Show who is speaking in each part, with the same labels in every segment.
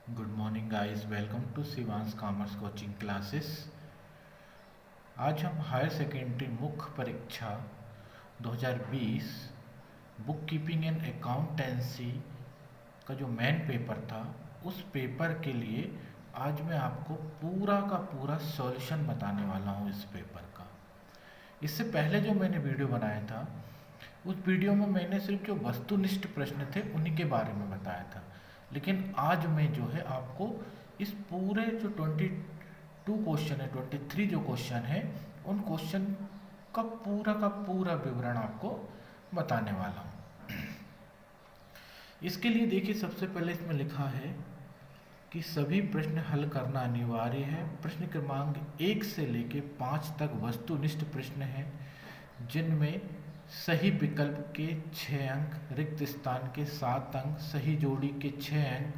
Speaker 1: Good morning guys, welcome to Shivansh commerce coaching classes. आज हम higher secondary मुख्य परीक्षा 2020 बुक कीपिंग एंड अकाउंटेंसी का जो मेन पेपर था उस पेपर के लिए आज मैं आपको पूरा का पूरा सॉल्यूशन बताने वाला हूँ इस पेपर का। इससे पहले जो मैंने वीडियो बनाया था उस वीडियो में मैंने सिर्फ जो वस्तुनिष्ठ प्रश्न थे उन्हीं के बारे में बताया था, लेकिन आज मैं जो है आपको इस पूरे जो 22 क्वेश्चन है, 23 जो क्वेश्चन है उन क्वेश्चन का पूरा विवरण आपको बताने वाला हूँ। इसके लिए देखिए, सबसे पहले इसमें लिखा है कि सभी प्रश्न हल करना अनिवार्य है। प्रश्न क्रमांक 1 से लेके 5 तक वस्तुनिष्ठ प्रश्न हैं, जिनमें सही विकल्प के 6 अंक, रिक्त स्थान के 7 अंक, सही जोड़ी के 6 अंक,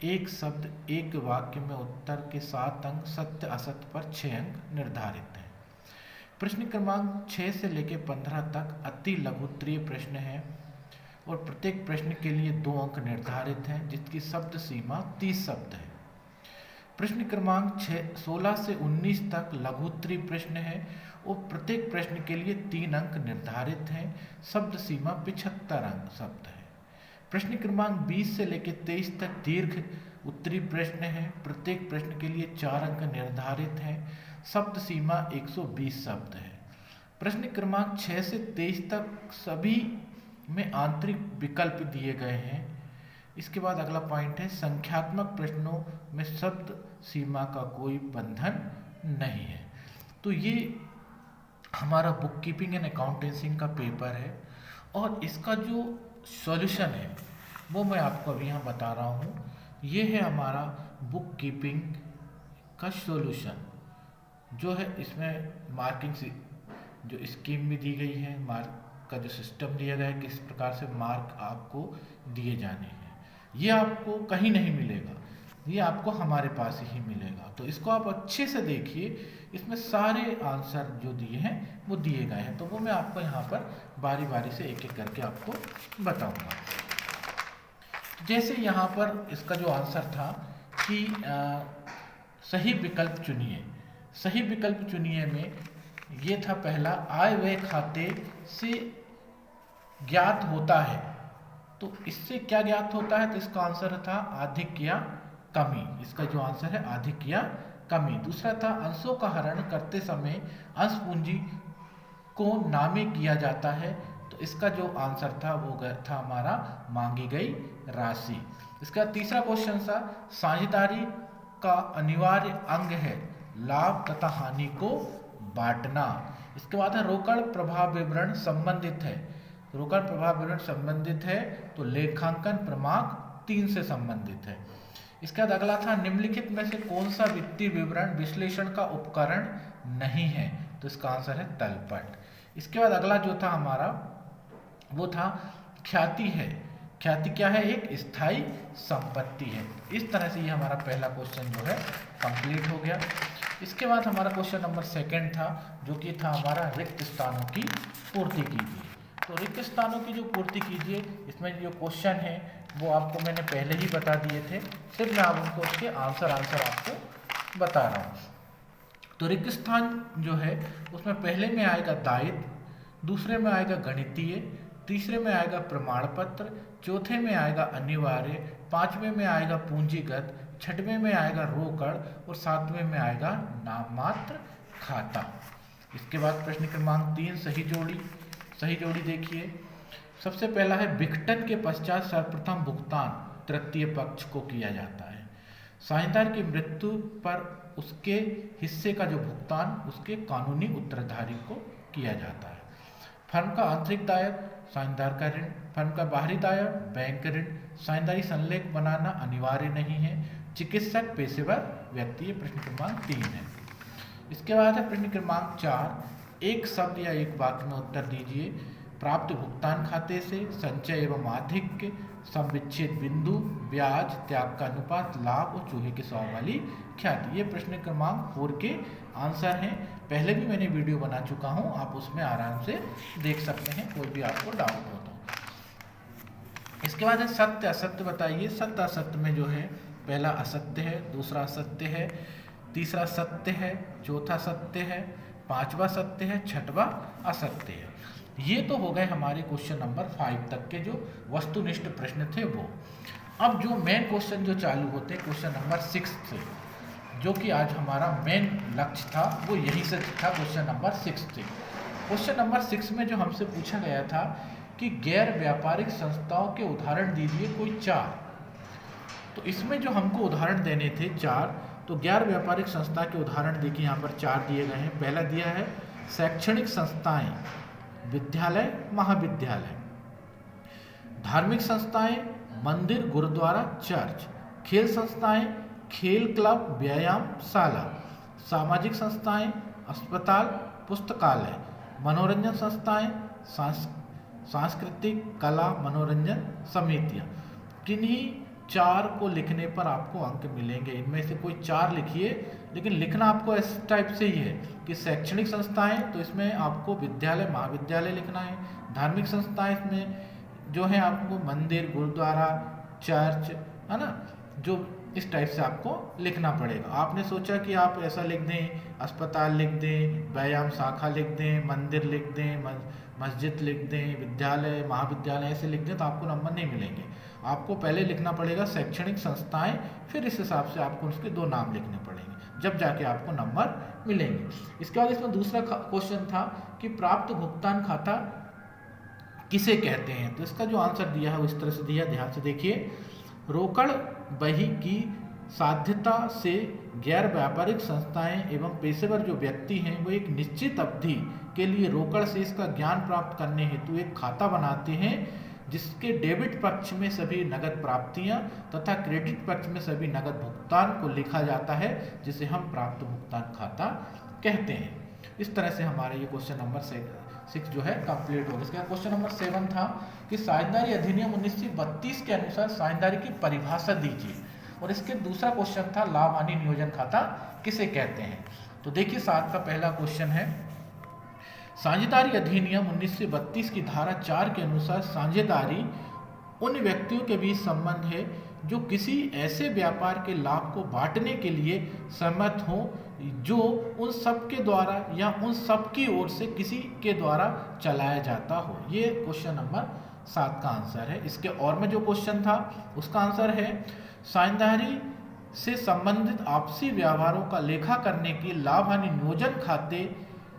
Speaker 1: एक शब्द एक वाक्य में उत्तर के 7 अंक, सत्य असत्य पर 6 अंक निर्धारित हैं। प्रश्न क्रमांक 6 से लेकर 15 तक अति लघुत्तरीय प्रश्न है और प्रत्येक प्रश्न के लिए 2 अंक निर्धारित हैं, जिसकी शब्द सीमा 30 शब्द है। प्रश्न क्रमांक 16 से 19 तक लघुत्तरीय प्रश्न है और प्रत्येक प्रश्न के लिए 3 अंक निर्धारित हैं, शब्द सीमा 75 अंक शब्द है। प्रश्न क्रमांक 20 से लेकर 23 तक दीर्घ उत्तरीय प्रश्न है, प्रत्येक प्रश्न के लिए 4 अंक निर्धारित हैं, शब्द सीमा 120 शब्द है। प्रश्न क्रमांक 6 से 23 तक सभी में आंतरिक विकल्प दिए गए हैं। इसके बाद अगला पॉइंट है, संख्यात्मक प्रश्नों में शब्द सीमा का कोई बंधन नहीं है। तो ये हमारा बुक कीपिंग एंड अकाउंटेंसी का पेपर है और इसका जो सॉल्यूशन है वो मैं आपको अभी यहाँ बता रहा हूँ। ये है हमारा बुक कीपिंग का सॉल्यूशन जो है। इसमें मार्किंग जो स्कीम भी दी गई है, मार्क का जो सिस्टम दिया गया है, किस प्रकार से मार्क आपको दिए जाने हैं, ये आपको कहीं नहीं मिलेगा, ये आपको हमारे पास ही मिलेगा। तो इसको आप अच्छे से देखिए, इसमें सारे आंसर जो दिए हैं वो दिए गए हैं। तो वो मैं आपको यहाँ पर बारी बारी से एक एक करके आपको बताऊंगा। जैसे यहाँ पर इसका जो आंसर था कि सही विकल्प चुनिए। सही विकल्प चुनिए में ये था पहला, आय व्यय खाते से ज्ञात होता है। तो इससे क्या ज्ञात होता है? तो इसका आंसर था अधिक या कमी। इसका जो आंसर है अधिक या कमी। दूसरा था, अंशों का हरण करते समय अंश पूंजी को नामे किया जाता है। तो इसका जो आंसर था वो था हमारा मांगी गई राशि। इसका तीसरा क्वेश्चन था, साझेदारी का अनिवार्य अंग है लाभ तथा हानि को बांटना। इसके बाद है, रोकड़ प्रभाव विवरण संबंधित है। रोकड़ प्रभाव विवरण संबंधित है तो लेखांकन क्रमांक 3 से संबंधित है। इसके बाद अगला था, निम्नलिखित में से कौन सा वित्तीय विवरण विश्लेषण का उपकरण नहीं है? तो इसका आंसर है तलपट। इसके बाद अगला जो था हमारा वो था, ख्याति है। ख्याति क्या है? एक स्थायी संपत्ति है। इस तरह से ये हमारा पहला क्वेश्चन जो है कंप्लीट हो गया। इसके बाद हमारा क्वेश्चन नंबर 2 था, जो कि था हमारा रिक्त स्थानों की पूर्ति कीजिए। तो रिक्त स्थानों की जो पूर्ति कीजिए, इसमें जो क्वेश्चन है वो आपको मैंने पहले ही बता दिए थे, सिर्फ मैं अब उनको उसके आंसर आपको बता रहा हूँ। तो रिक्त स्थान जो है उसमें पहले में आएगा दायित्व, दूसरे में आएगा गणितीय, तीसरे में आएगा प्रमाण पत्र, चौथे में आएगा अनिवार्य, पांचवें में आएगा पूंजीगत, छठवें में आएगा रोकड़ और सातवें में आएगा नाममात्र खाता। इसके बाद प्रश्न क्रमांक 3, सही जोड़ी। सही जोड़ी देखिए, सबसे पहला है, विघटन के पश्चात सर्वप्रथम भुगतान तृतीय पक्ष को किया जाता है। साझेदार की मृत्यु पर उसके हिस्से का जो भुगतान उसके कानूनी उत्तराधिकारी को किया जाता है। फर्म का आंतरिक दायित्व साझेदार का ऋण, फर्म का बाहरी दायित्व बैंक ऋण, साझेदारी संलेख बनाना अनिवार्य नहीं है, चिकित्सक पेशेवर व्यक्ति। ये प्रश्न क्रमांक 3 है। इसके बाद है प्रश्न क्रमांक 4, एक शब्द या एक वाक्य में उत्तर दीजिए। प्राप्त भुगतान खाते से संचय एवं आधिक्य, संविच्छेद बिंदु, ब्याज, त्याग का अनुपात, लाभ और चूहे के स्वभाव वाली ख्याति। ये प्रश्न क्रमांक 4 के आंसर हैं। पहले भी मैंने वीडियो बना चुका हूं, आप उसमें आराम से देख सकते हैं, कोई भी आपको डाउट हो तो। इसके बाद है, सत्य असत्य बताइए। सत्य असत्य में जो है पहला असत्य है, दूसरा असत्य है, तीसरा सत्य है, चौथा सत्य है, पांचवा सत्य है, छठवा असत्य है। ये तो हो गए हमारे क्वेश्चन नंबर 5 तक के जो वस्तुनिष्ठ प्रश्न थे वो। अब जो मेन क्वेश्चन जो चालू होते हैं क्वेश्चन नंबर 6 से, जो कि आज हमारा मेन लक्ष्य था वो यही से था, क्वेश्चन नंबर 6 से। क्वेश्चन नंबर 6 में जो हमसे पूछा गया था कि गैर व्यापारिक संस्थाओं के उदाहरण दीजिए कोई 4। तो इसमें जो हमको उदाहरण देने थे 4, तो गैर व्यापारिक संस्था के उदाहरण देखिए यहाँ पर 4 दिए गए हैं। पहला दिया है शैक्षणिक संस्थाएं, विद्यालय, महाविद्यालय। धार्मिक संस्थाएं, मंदिर, गुरुद्वारा, चर्च। खेल संस्थाएं, खेल क्लब, व्यायामशाला। सामाजिक संस्थाएं, अस्पताल, पुस्तकालय। मनोरंजन संस्थाएं, सांस्कृतिक, कला, मनोरंजन समितियां। किन्हीं 4 को लिखने पर आपको अंक मिलेंगे। इनमें से कोई 4 लिखिए, लेकिन लिखना आपको इस टाइप से ही है कि शैक्षणिक संस्थाएं, तो इसमें आपको विद्यालय, महाविद्यालय लिखना है। धार्मिक संस्थाएं, इसमें जो है आपको मंदिर, गुरुद्वारा, चर्च, है ना, जो इस टाइप से आपको लिखना पड़ेगा। आपने सोचा कि आप ऐसा लिख दें, अस्पताल लिख दें, व्यायाम शाखा लिख दें, मंदिर लिख दें, मस्जिद लिख दें, विद्यालय, महाविद्यालय ऐसे लिख दें तो आपको नंबर नहीं मिलेंगे। आपको पहले लिखना पड़ेगा शैक्षणिक संस्थाएं, फिर इस हिसाब से आपको उसके 2 नाम लिखने पड़ेंगे, जब जाके आपको नंबर मिलेंगे। इसके बाद इसमें दूसरा क्वेश्चन था कि प्राप्त भुगतान खाता किसे कहते हैं। तो इसका जो आंसर दिया है वो इस तरह से दिया, ध्यान से देखिए। रोकड़ बही की साध्यता से गैर व्यापारिक संस्थाएं एवं पेशेवर जो व्यक्ति हैं वो एक निश्चित अवधि के लिए रोकड़ से इसका ज्ञान प्राप्त करने हेतु एक खाता बनाते हैं, जिसके डेबिट पक्ष में सभी नगद प्राप्तियां तथा क्रेडिट पक्ष में सभी नगद भुगतान को लिखा जाता है, जिसे हम प्राप्त भुगतान खाता कहते हैं। इस तरह से हमारा ये क्वेश्चन नंबर 6 जो है कंप्लीट हो गया। इसका क्वेश्चन नंबर 7 था कि साझेदारी अधिनियम 1932 के अनुसार साझेदारी की परिभाषा दीजिए। और इसके दूसरा क्वेश्चन था लाभ हानि नियोजन खाता किसे कहते हैं। तो देखिए 7 का पहला क्वेश्चन है, साझेदारी अधिनियम 1932 की धारा 4 के अनुसार साझेदारी उन व्यक्तियों के बीच संबंध है जो किसी ऐसे व्यापार के लाभ को बांटने के लिए सहमत हो जो उन सब के द्वारा या उन सब की ओर से किसी के द्वारा चलाया जाता हो। ये क्वेश्चन नंबर 7 का आंसर है। इसके और में जो क्वेश्चन था उसका आंसर है, साझेदारी से संबंधित आपसी व्यवहारों का लेखा करने की लाभ हानि नियोजन खाते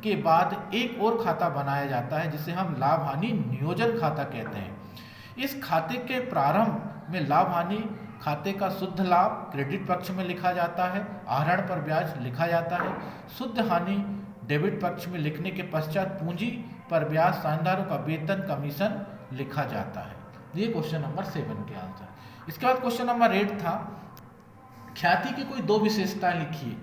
Speaker 1: के बाद एक और खाता बनाया जाता है, जिसे हम लाभ हानि नियोजन खाता कहते हैं। इस खाते के प्रारंभ में लाभ हानि खाते का शुद्ध लाभ क्रेडिट पक्ष में लिखा जाता है, आहरण पर ब्याज लिखा जाता है। शुद्ध हानि डेबिट पक्ष में लिखने के पश्चात पूंजी पर ब्याज, साझेदारों का वेतन, कमीशन लिखा जाता है। ये क्वेश्चन नंबर 7 के आंसर। इसके बाद क्वेश्चन नंबर 8 था, ख्याति की कोई 2 विशेषताएं लिखिए।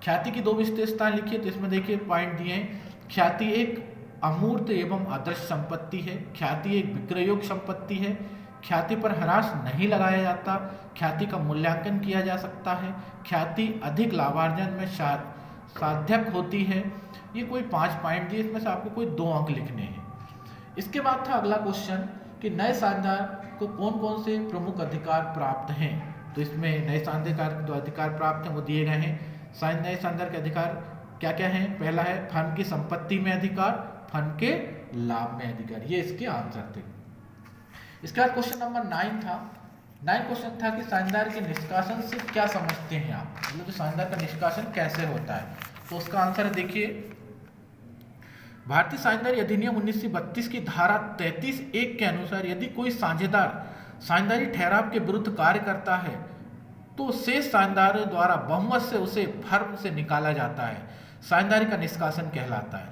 Speaker 1: ख्याति की 2 विशेषताएं लिखिए। तो इसमें देखिए पॉइंट दिए हैं, ख्याति एक अमूर्त एवं अदृश्य संपत्ति है, ख्याति एक विक्रय योग्य संपत्ति है, ख्याति पर ह्रास नहीं लगाया जाता, ख्याति का मूल्यांकन किया जा सकता है, ख्याति अधिक लाभार्जन में साध्यक होती है। ये कोई 5 पॉइंट दिए, इसमें से आपको कोई 2 अंक लिखने हैं। इसके बाद था अगला क्वेश्चन कि नए साझेदार को कौन कौन से प्रमुख अधिकार प्राप्त हैं। तो इसमें नए साझेदार जो अधिकार प्राप्त हैं वो दिए गए हैं। नए साझेदार के अधिकार क्या क्या हैं। पहला है फर्म की संपत्ति में अधिकार, फर्म के लाभ में अधिकार। ये इसके आंसर थे। इसके बाद क्वेश्चन नंबर 9 था। 9 क्वेश्चन था कि साझेदार के निष्कासन से क्या समझते हैं आप, मतलब जो साझेदार का निष्कासन कैसे होता है। तो उसका आंसर देखिए, भारतीय साझेदारी अधिनियम 1932 की धारा 33(1) के अनुसार यदि कोई साझेदार साझेदारी ठहराव के विरुद्ध कार्य करता है तो शेष साझेदारों द्वारा बहुमत से उसे फर्म से निकाला जाता है, साझेदारी का निष्कासन कहलाता है।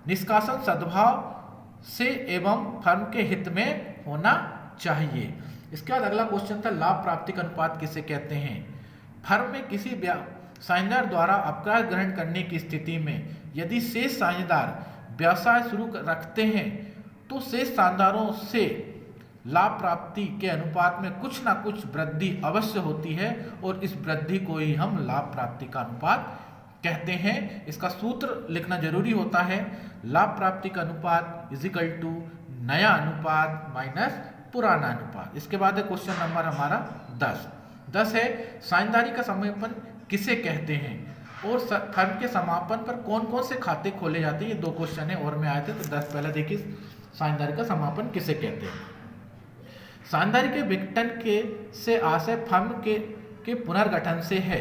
Speaker 1: निष्कासन सद्भाव से एवं फर्म के हित में होना चाहिए। इसके बाद अगला क्वेश्चन था, लाभ प्राप्ति का अनुपात किसे कहते हैं। फर्म में किसी साझेदार द्वारा अपकार ग्रहण करने की स्थिति में यदि शेष साझेदार व्यवसाय शुरू रखते हैं तो शेष साझेदारों से लाभ प्राप्ति के अनुपात में कुछ ना कुछ वृद्धि अवश्य होती है और इस वृद्धि को ही हम लाभ प्राप्ति का अनुपात कहते हैं। इसका सूत्र लिखना जरूरी होता है, लाभ प्राप्ति का अनुपात = नया अनुपात माइनस पुराना अनुपात। इसके बाद है क्वेश्चन नंबर हमारा 10। 10 है साझेदारी का समापन किसे कहते हैं, और फर्म के समापन पर कौन कौन से खाते खोले जाते हैं। ये 2 क्वेश्चन है और में आए थे। तो 10 पहले देखिए साझेदारी का समापन किसे कहते हैं। साझेदारी के विघटन के से आशय फर्म के पुनर्गठन से है,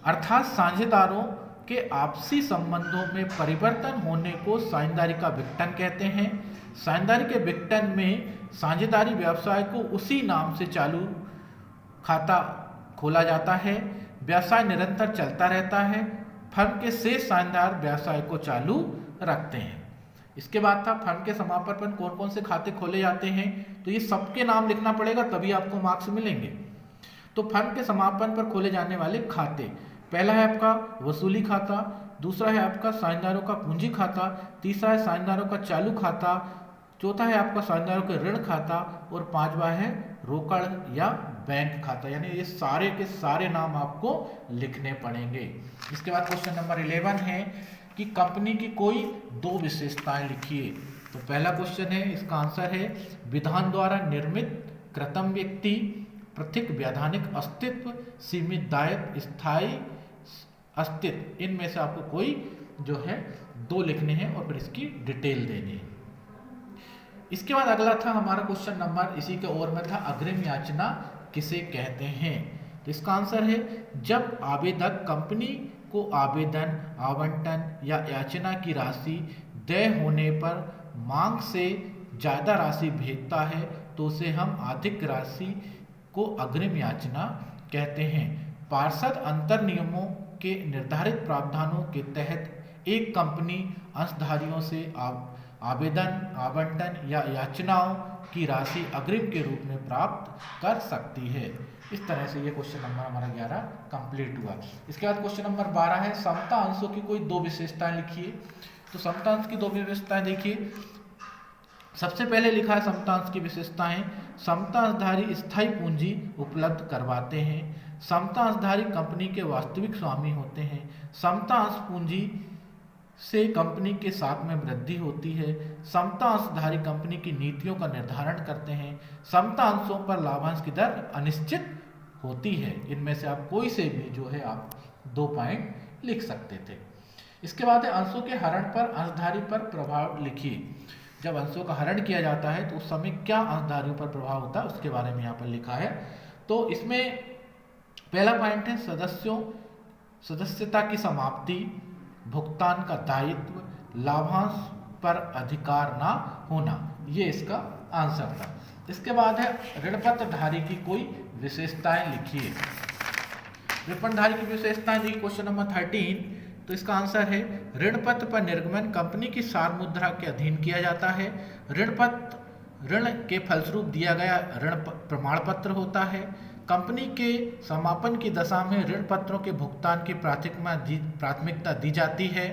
Speaker 1: अर्थात साझेदारों के आपसी संबंधों में परिवर्तन होने को साझेदारी का विघटन कहते हैं। साझेदारी के विघटन में साझेदारी व्यवसाय को उसी नाम से चालू खाता खोला जाता है, व्यवसाय निरंतर चलता रहता है, फर्म के शेष साझेदार व्यवसाय को चालू रखते हैं। इसके बाद था फर्म के समापन पर कौन कौन से खाते खोले जाते हैं। तो ये सबके नाम लिखना पड़ेगा तभी आपको मार्क्स मिलेंगे। तो फर्म के समापन पर खोले जाने वाले खाते, पहला है आपका वसूली खाता, दूसरा है आपका साझेदारों का पूंजी खाता, तीसरा है साझेदारों का चालू खाता, चौथा है आपका साझेदारों का ऋण खाता, और 5वां है रोकड़ या बैंक खाता। यानी ये सारे के सारे नाम आपको लिखने पड़ेंगे। इसके बाद क्वेश्चन नंबर 11 है कि कंपनी की कोई 2 विशेषताएं लिखिए। तो पहला क्वेश्चन है, इसका आंसर है विधान द्वारा निर्मित कृत्रिम व्यक्ति, पृथक वैधानिक अस्तित्व, सीमित दायित्व, स्थायी अस्तित्व। इनमें से आपको कोई जो है 2 लिखने हैं और फिर इसकी डिटेल देनी है। इसके बाद अगला था हमारा क्वेश्चन नंबर, इसी के और में था अग्रिम याचना किसे कहते हैं। तो इसका आंसर है जब आवेदक कंपनी को आवेदन, आवंटन या याचना की राशि देय होने पर मांग से ज़्यादा राशि भेजता है तो उसे हम अधिक राशि को अग्रिम याचना कहते हैं। पार्षद अंतर नियमों के निर्धारित प्रावधानों के तहत एक कंपनी अंशधारियों से आवेदन, आवंटन या याचनाओं की राशि अग्रिम के रूप में प्राप्त कर सकती है। इस तरह से ये क्वेश्चन नंबर हमारा 11 कंप्लीट हुआ। इसके बाद क्वेश्चन नंबर 12 है समता अंशों की कोई 2 विशेषताएं लिखिए। तो समता अंश की 2 विशेषताएं देखिए। सबसे पहले लिखा है समता अंश की विशेषताएं, समता अंशधारी स्थायी पूंजी उपलब्ध करवाते हैं, समता अंशधारी कंपनी के वास्तविक स्वामी होते हैं, समता अंश पूंजी से कंपनी के साथ में वृद्धि होती है, समता अंशधारी कंपनी की नीतियों का निर्धारण करते हैं, समता अंशों पर लाभांश की दर अनिश्चित होती है। इनमें से आप कोई से भी जो है आप 2 पॉइंट लिख सकते थे। इसके बाद है अंशों के हरण पर अंशधारी पर प्रभाव लिखिए। जब अंशों का हरण किया जाता है तो उस समय क्या अंशधारियों पर प्रभाव होता है उसके बारे में यहाँ पर लिखा है। तो इसमें पहला पॉइंट है सदस्यता की समाप्ति, भुगतान का दायित्व, लाभांश पर अधिकार ना होना, ये इसका आंसर था। इसके बाद है ऋणपत्रधारी की कोई विशेषताएं लिखिए। ऋणपत्रधारी की विशेषताएं देखिए क्वेश्चन नंबर 13। तो इसका आंसर है ऋणपत्र पर निर्गमन कंपनी की सार मुद्रा के अधीन किया जाता है। ऋण के फलस्वरूप दिया गया ऋण प्रमाण पत्र होता है। कंपनी के समापन की दशा में ऋण पत्रों के भुगतान की प्राथमिकता दी जाती है।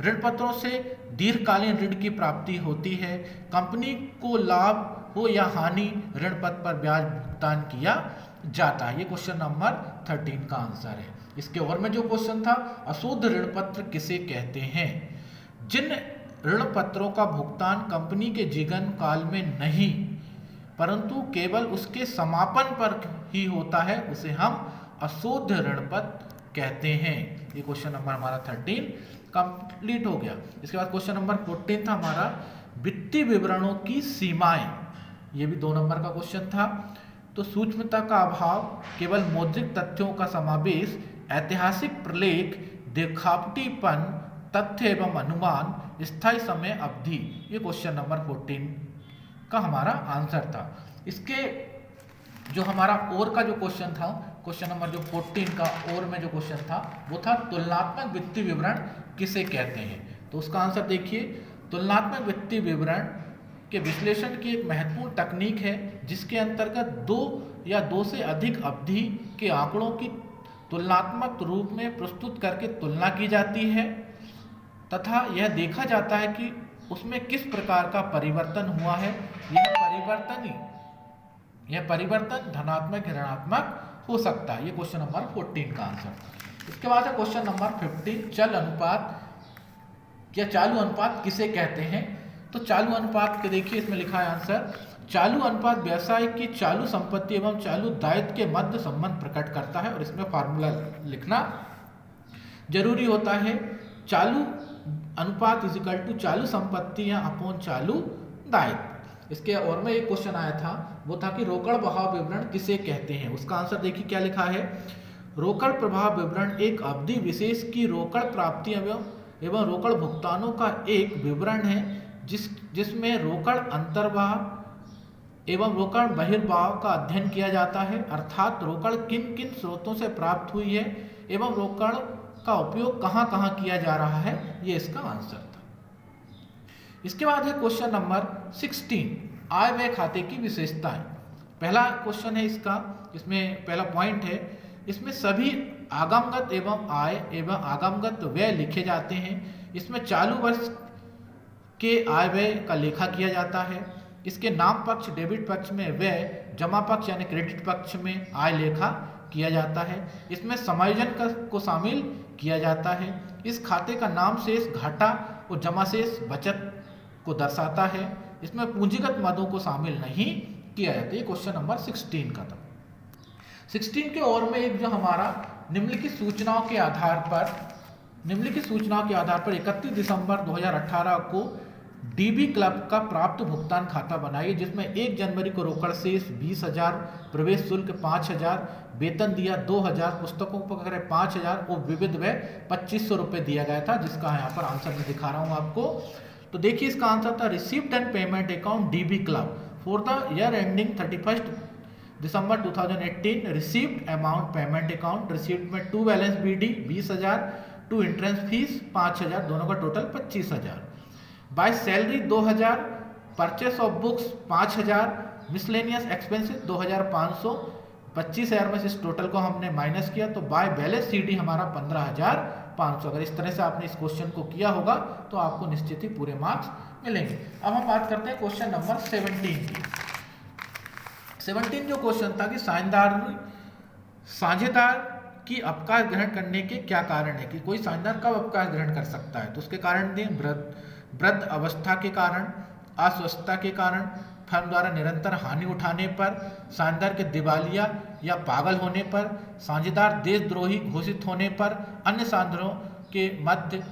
Speaker 1: ऋण पत्रों से दीर्घकालीन ऋण की प्राप्ति होती है। कंपनी को लाभ हो या हानि ऋण पत्र पर ब्याज भुगतान किया जाता है। ये क्वेश्चन नंबर 13 का आंसर है। इसके और में जो क्वेश्चन था अशुद्ध ऋण पत्र किसे कहते हैं। जिन ऋण पत्रों का भुगतान कंपनी के जीवन काल में नहीं परंतु केवल उसके समापन पर ही होता है उसे हम अशुद्ध ऋण पत्र कहते हैं। ये क्वेश्चन नंबर हमारा 13 कंप्लीट हो गया। इसके बाद क्वेश्चन नंबर 14 था हमारा वित्तीय विवरणों की सीमाएं। ये भी 2 नंबर का क्वेश्चन था। तो सूक्ष्मता का अभाव, केवल मौद्रिक तथ्यों का समावेश, ऐतिहासिक प्रलेख, दिखावटीपन, तथ्य एवं अनुमान, स्थायी समय अवधि, ये क्वेश्चन नंबर 14 का हमारा आंसर था। इसके जो हमारा और का जो क्वेश्चन था, क्वेश्चन नंबर जो 14 का और में जो क्वेश्चन था वो था तुलनात्मक वित्तीय विवरण किसे कहते हैं। तो उसका आंसर देखिए, तुलनात्मक वित्तीय विवरण के विश्लेषण की एक महत्वपूर्ण तकनीक है जिसके अंतर्गत 2 या 2 से अधिक अवधि के आंकड़ों की तुलनात्मक रूप में प्रस्तुत करके तुलना की जाती है तथा यह देखा जाता है कि उसमें किस प्रकार का परिवर्तन हुआ है। यह परिवर्तन धनात्मक या ऋणात्मक हो सकता है। ये क्वेश्चन नंबर 14 का आंसर। इसके बाद है क्वेश्चन नंबर 15, चल अनुपात या चालू अनुपात किसे कहते हैं। तो चालू अनुपात के देखिए इसमें लिखा है आंसर, चालू अनुपात व्यवसाय की चालू संपत्ति एवं चालू दायित्व के मध्य संबंध प्रकट करता है और इसमें फार्मूला लिखना जरूरी होता है। चालू अनुपात इज इक्वल टू चालू संपत्ति या अपॉन चालू दायित्व। इसके और में एक क्वेश्चन आया था, वो था कि रोकड़ बहाव विवरण किसे कहते हैं। उसका आंसर देखिए क्या लिखा है। रोकड़ प्रवाह विवरण एक अवधि विशेष की रोकड़ प्राप्ति एवं रोकड़ भुगतानों का एक विवरण है जिसमें रोकड़ अंतर्वाह एवं रोकड़ बहिर्वाह का अध्ययन किया जाता है, अर्थात रोकड़ किन किन स्रोतों से प्राप्त हुई है एवं रोकड़ का उपयोग कहाँ कहाँ किया जा रहा है, ये इसका आंसर था। इसके बाद है क्वेश्चन नंबर 16, आय व्यय खाते की विशेषताएं। पहला क्वेश्चन है इसका, इसमें पहला पॉइंट है, इसमें सभी आगमगत एवं आय एवं आगमगत व्यय लिखे जाते हैं। इसमें चालू वर्ष के आय व्यय का लेखा किया जाता है। इसके नाम पक्ष डेबिट पक्ष में व्यय, जमा पक्ष यानी क्रेडिट पक्ष में आय लेखा किया जाता है। इसमें समायोजन को शामिल किया जाता है। इस खाते का नाम शेष घाटा और जमा शेष बचत को दर्शाता है। इसमें पूंजीगत मदों को शामिल नहीं किया जाता। ये क्वेश्चन नंबर 16 का था। 16 के और में एक जो हमारा निम्नलिखित सूचनाओं के आधार पर 31 दिसंबर 2018 को डीबी क्लब का प्राप्त भुगतान खाता बनाइए, जिसमें 1 जनवरी को रोकड़ शेष 20,000, प्रवेश शुल्क 5,000, वेतन दिया 2,000, पुस्तकों पर 5,000 और विविध व्यय 2,500 रुपये दिया गया था, जिसका यहाँ पर आंसर मैं दिखा रहा हूँ आपको। तो देखिए इसका आंसर था received and payment account DB club for the year ending 31 December 2018। Received amount payment account, received में to balance BD 20,000, to entrance fees 5,000, दोनों का total 25,000। By salary 2,000, purchase of books 5,000, miscellaneous expenses 2,500, 25,000 में से इस total को हमने minus किया तो बाय बैलेंस सीडी हमारा 15,500। अगर इस तरह से आपने इस क्वेश्चन को किया होगा तो आपको निश्चित ही पूरे मार्क्स मिलेंगे। अब हम बात करते हैं क्वेश्चन नंबर 17 की। 17 जो क्वेश्चन था कि साझेदार की अवकाश ग्रहण करने के क्या कारण है, कि कोई साझेदार कब अवकाश ग्रहण कर सकता है। तो उसके कारण दें वृद्ध अवस्था के कारण, अस्वस्थता के कारण, फर्म द्वारा निरंतर हानि उठाने पर, साझेदार के दिवालिया या पागल होने पर, साझेदार देशद्रोही घोषित होने पर, अन्य साझेदारों के मध्य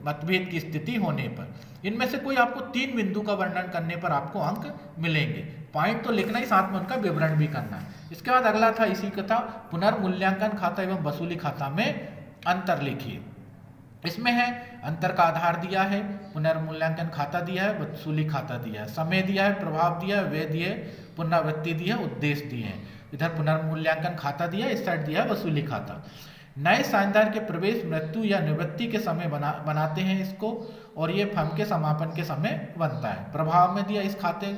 Speaker 1: मतभेद की स्थिति होने पर। इनमें से कोई आपको 3 बिंदु का वर्णन करने पर आपको अंक मिलेंगे। पॉइंट तो लिखना ही, साथ में उनका विवरण भी करना है। इसके बाद अगला था इसी का था पुनर्मूल्यांकन खाता एवं वसूली खाता में अंतर लिखिए। इसमें है अंतर का आधार दिया है, पुनर्मूल्यांकन खाता दिया है, वसूली खाता दिया है, समय दिया है, प्रभाव दिया है, व्यय दिए, पुनरावृत्ति दी है, उद्देश्य दिए हैं। इधर पुनर्मूल्यांकन खाता दिया है, इस साइड दिया है वसूली खाता। नए साझेदार के प्रवेश, मृत्यु या निवृत्ति के समय बनाते हैं इसको, और ये फर्म के समापन के समय बनता है। प्रभाव में दिया इस खाते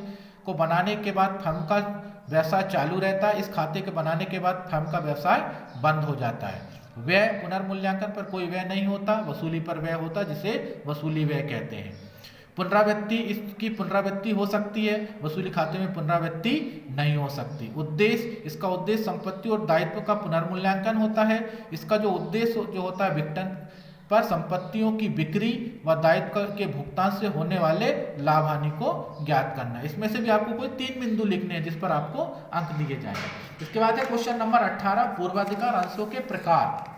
Speaker 1: को बनाने के बाद फर्म का व्यवसाय चालू रहता है, इस खाते के बनाने के बाद फर्म का व्यवसाय बंद हो जाता है। व्यय, पुनर्मूल्यांकन पर कोई व्यय नहीं होता, वसूली पर व्यय होता, जिसे वसूली व्यय कहते हैं। पुनरावृत्ति, इसकी पुनरावृत्ति हो सकती है, वसूली खाते में पुनरावृत्ति नहीं हो सकती। उद्देश्य, इसका उद्देश्य संपत्ति और दायित्व का पुनर्मूल्यांकन होता है। इसका जो उद्देश्य जो होता है विघटन पर संपत्तियों की बिक्री व दायित्व के भुगतान से होने वाले लाभ हानि को ज्ञात करना। इसमें से भी आपको कोई 3 बिंदु लिखने हैं जिस पर आपको अंक दिए जाएंगे। इसके बाद है क्वेश्चन नंबर 18, पूर्वाधिकार अंशों के प्रकार।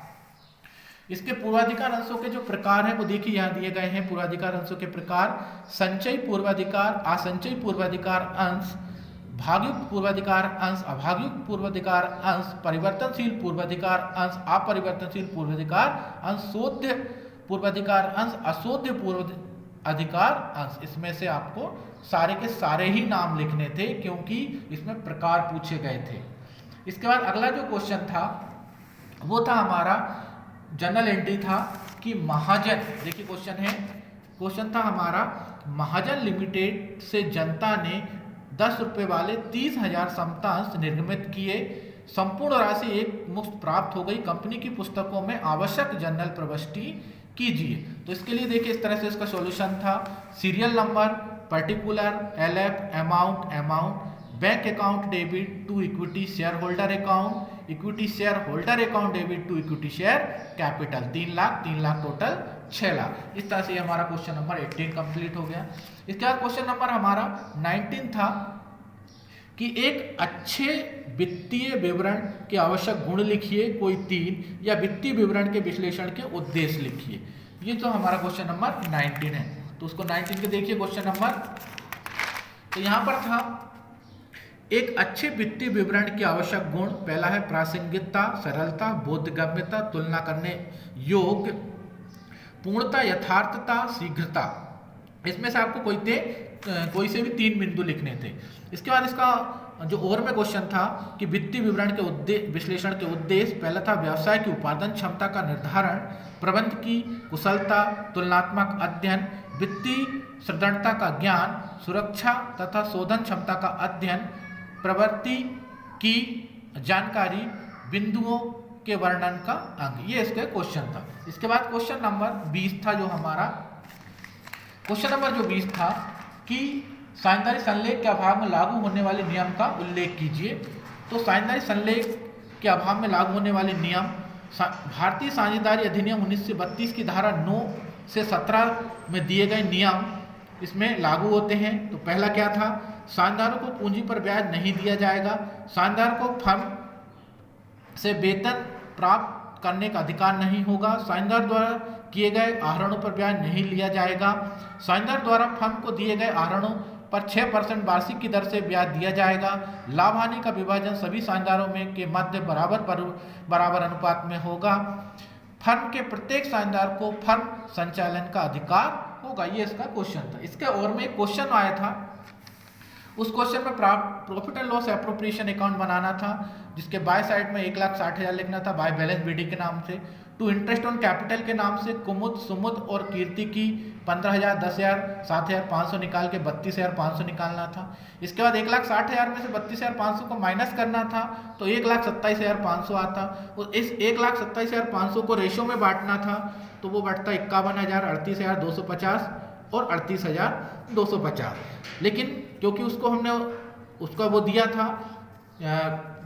Speaker 1: इसके पूर्वाधिकार अंशों के जो प्रकार हैं वो देखिए यहाँ दिए गए हैं। पूर्वाधिकार अंशों के प्रकार: संचयी पूर्वाधिकार, असंचयी पूर्वाधिकार अंश, भागयुक्त पूर्वाधिकार अंश, अभागयुक्त पूर्वाधिकार अंश, परिवर्तनशील पूर्वाधिकार अंश, अपरिवर्तनशील पूर्वाधिकार अंश, शोध्य पूर्वाधिकार अंश, अशोध्य पूर्वाधिकार अंश। इसमें से आपको सारे के सारे ही नाम लिखने थे क्योंकि इसमें प्रकार पूछे गए थे। इसके बाद अगला जो क्वेश्चन था वो था हमारा जनरल एंट्री था कि महाजन, देखिए क्वेश्चन था हमारा, महाजन लिमिटेड से जनता ने 10 रुपये वाले 30,000 समतांश निर्गमित किए। संपूर्ण राशि एक मुफ्त प्राप्त हो गई। कंपनी की पुस्तकों में आवश्यक जनरल प्रविष्टि कीजिए। तो इसके लिए देखिए इस तरह से इसका सॉल्यूशन था। Serial number, particular, LF, amount, bank account debit to equity share holder account, equity share holder account debit to equity share capital, 3 lakh total 6 lakh. इस तरह से हमारा क्वेश्चन नंबर 18 कंप्लीट हो गया। इसके बाद क्वेश्चन नंबर हमारा 19 था कि एक अच्छे वित्तीय विवरण के आवश्यक गुण लिखिए कोई 3, या वित्तीय विवरण के विश्लेषण के उद्देश्य लिखिए। ये तो हमारा क्वेश्चन नंबर 19 है। तो उसको 19 के देखिए क्वेश्चन नंबर, तो यहाँ पर था एक अच्छे वित्तीय विवरण के आवश्यक गुण। पहला है प्रासंगिकता, सरलता, बोधगम्यता, तुलना करने योग्य, पूर्णता, यथार्थता, शीघ्रता। इसमें से आपको कोई से भी 3 बिंदु लिखने थे। इसके बाद इसका जो ओवर में क्वेश्चन था कि वित्तीय विवरण के विश्लेषण के उद्देश्य, पहला था व्यवसाय की उत्पादन क्षमता का निर्धारण, प्रबंध की कुशलता, तुलनात्मक अध्ययन, वित्तीय सदृढ़ता का ज्ञान, सुरक्षा तथा शोधन क्षमता का अध्ययन, प्रवृत्ति की जानकारी, बिंदुओं के वर्णन का अंग। ये इसका क्वेश्चन था। इसके बाद क्वेश्चन नंबर 20 था जो हमारा क्वेश्चन नंबर जो 20 था कि साझेदारी संलेख के अभाव में लागू होने वाले नियम का उल्लेख कीजिए। तो साझेदारी संलेख के अभाव में लागू होने वाले नियम, भारतीय साझेदारी अधिनियम 1932 की धारा 9 से 17 में दिए गए नियम इसमें लागू होते हैं। तो पहला क्या था, साझेदारों को पूंजी पर ब्याज नहीं दिया जाएगा, साझेदार को फर्म से वेतन प्राप्त करने का अधिकार नहीं होगा, साझेदार द्वारा किए गए आहरणों पर ब्याज नहीं लिया जाएगा, साझेदार द्वारा फर्म को दिए गए आहरणों पर 6% वार्षिक की दर से ब्याज दिया जाएगा, लाभ हानि का विभाजन सभी साझेदारों में के मध्य बराबर अनुपात में होगा, फर्म के प्रत्येक साझेदार को फर्म संचालन का अधिकार होगा। ये इसका क्वेश्चन था। इसके और में एक क्वेश्चन आया था, उस क्वेश्चन में profit and loss appropriation account बनाना था, जिसके बाय साइड में 1,60,000 लिखना था बाय बैलेंस बीडी के नाम से, टू इंटरेस्ट ऑन कैपिटल के नाम से कुमुद, सुमुद और कीर्ति की 15,000, 10,000, 7,500 निकाल के 32,500 निकालना था। इसके बाद 1,60,000 में से 32,500 को माइनस करना था, तो 1,27,500 आता। इस 1,27,500 को रेशो में बांटना था, तो वो बढ़ता 51,000, 38,250 और 38,250। लेकिन क्योंकि उसको हमने उसका वो दिया था,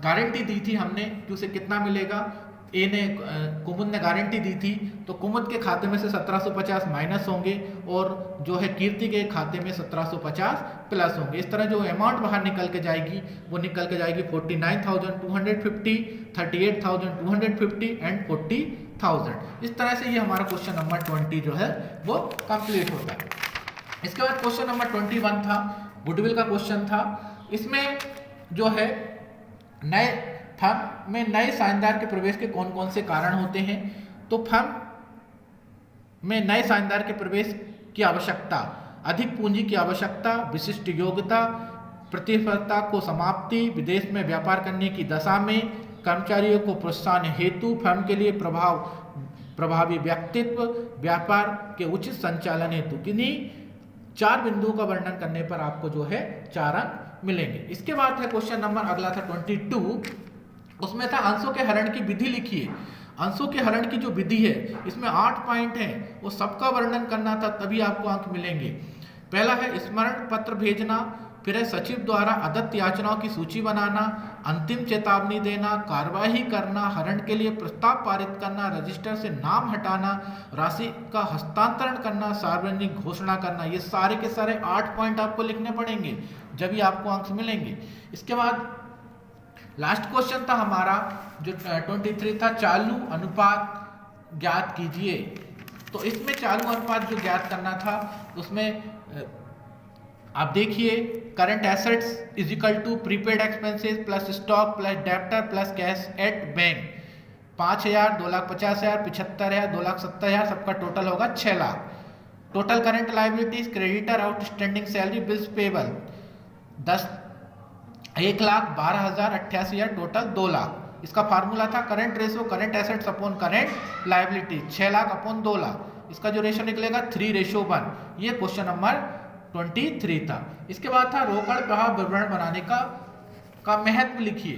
Speaker 1: गारंटी दी थी हमने कि उसे कितना मिलेगा, ए ने कुमुद ने गारंटी दी थी, तो कुमुद के खाते में से 1750 माइनस होंगे और जो है कीर्ति के खाते में 1750 प्लस होंगे। इस तरह जो अमाउंट बाहर निकल के जाएगी वो निकल के जाएगी 49,250, 38,250 एंड 40,000। इस तरह से ये हमारा क्वेश्चन नंबर 20 जो है वो कंप्लीट होता है। इसके बाद क्वेश्चन नंबर 21 था, गुडविल का क्वेश्चन था। इसमें जो है नए फर्म में नए साझेदार के प्रवेश के कौन कौन से कारण होते हैं। तो फर्म में नए साझेदार के प्रवेश की आवश्यकता, अधिक पूंजी की आवश्यकता, विशिष्ट योग्यता, प्रतिस्पर्धा को समाप्ति, विदेश में व्यापार करने की दशा में, कर्मचारियों को प्रोत्साहन हेतु, फर्म के लिए प्रभावी व्यक्तित्व, व्यापार के उचित संचालन हेतु। किन्हीं 4 बिंदुओं का वर्णन करने पर आपको जो है 4 अंक मिलेंगे। इसके बाद है क्वेश्चन नंबर अगला था 22, उसमें था अंशों के हरण की विधि लिखिए। अंशों के हरण की जो विधि है इसमें 8 पॉइंट हैं, वो सबका वर्णन करना था, तभी आपको अंक मिलेंगे। पहला है स्मरण पत्र भेजना, फिर है सचिव द्वारा अदत्त याचनाओं की सूची बनाना, अंतिम चेतावनी देना, कार्यवाही करना, हरण के लिए प्रस्ताव पारित करना, रजिस्टर से नाम हटाना, राशि का हस्तांतरण करना, सार्वजनिक घोषणा करना। ये सारे के सारे 8 पॉइंट आपको लिखने पड़ेंगे, जब भी आपको अंक मिलेंगे। इसके बाद लास्ट क्वेश्चन था हमारा जो 23 था, चालू अनुपात ज्ञात कीजिए। तो इसमें चालू अनुपात जो ज्ञात करना था उसमें आप देखिए, current assets is equal to prepaid expenses plus stock plus debtor plus cash at bank. 5,000, 2,50,000, 75,000, 2,70,000, सबका टोटल होगा 6 lakh. Total current liabilities, creditor, outstanding salary, bills payable 1,12,000, 88,000, total 2 lakh. इसका फार्मूला था current ratio, current assets upon current liability, 6 lakh upon 2 lakh. इसका जो ratio निकलेगा 3:1। ये question number 23 था। इसके बाद था रोकड़ प्रवाह विवरण बनाने का महत्व लिखिए।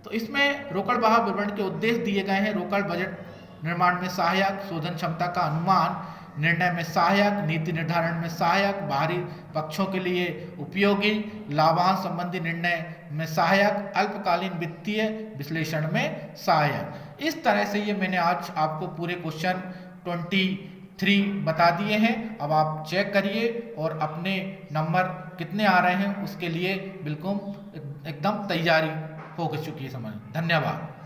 Speaker 1: तो इसमें रोकड़ प्रवाह विवरण के उद्देश्य दिए गए हैं। रोकड़ बजट निर्माण में सहायक, शोधन क्षमता का अनुमान, निर्णय में सहायक, नीति निर्धारण में सहायक, बाहरी पक्षों के लिए उपयोगी, लाभांश संबंधी निर्णय में सहायक, अल्पकालीन वित्तीय विश्लेषण में सहायक। इस तरह से ये मैंने आज आपको पूरे क्वेश्चन 23 बता दिए हैं। अब आप चेक करिए और अपने नंबर कितने आ रहे हैं उसके लिए बिल्कुल एकदम तैयारी हो चुकी है समझ। धन्यवाद।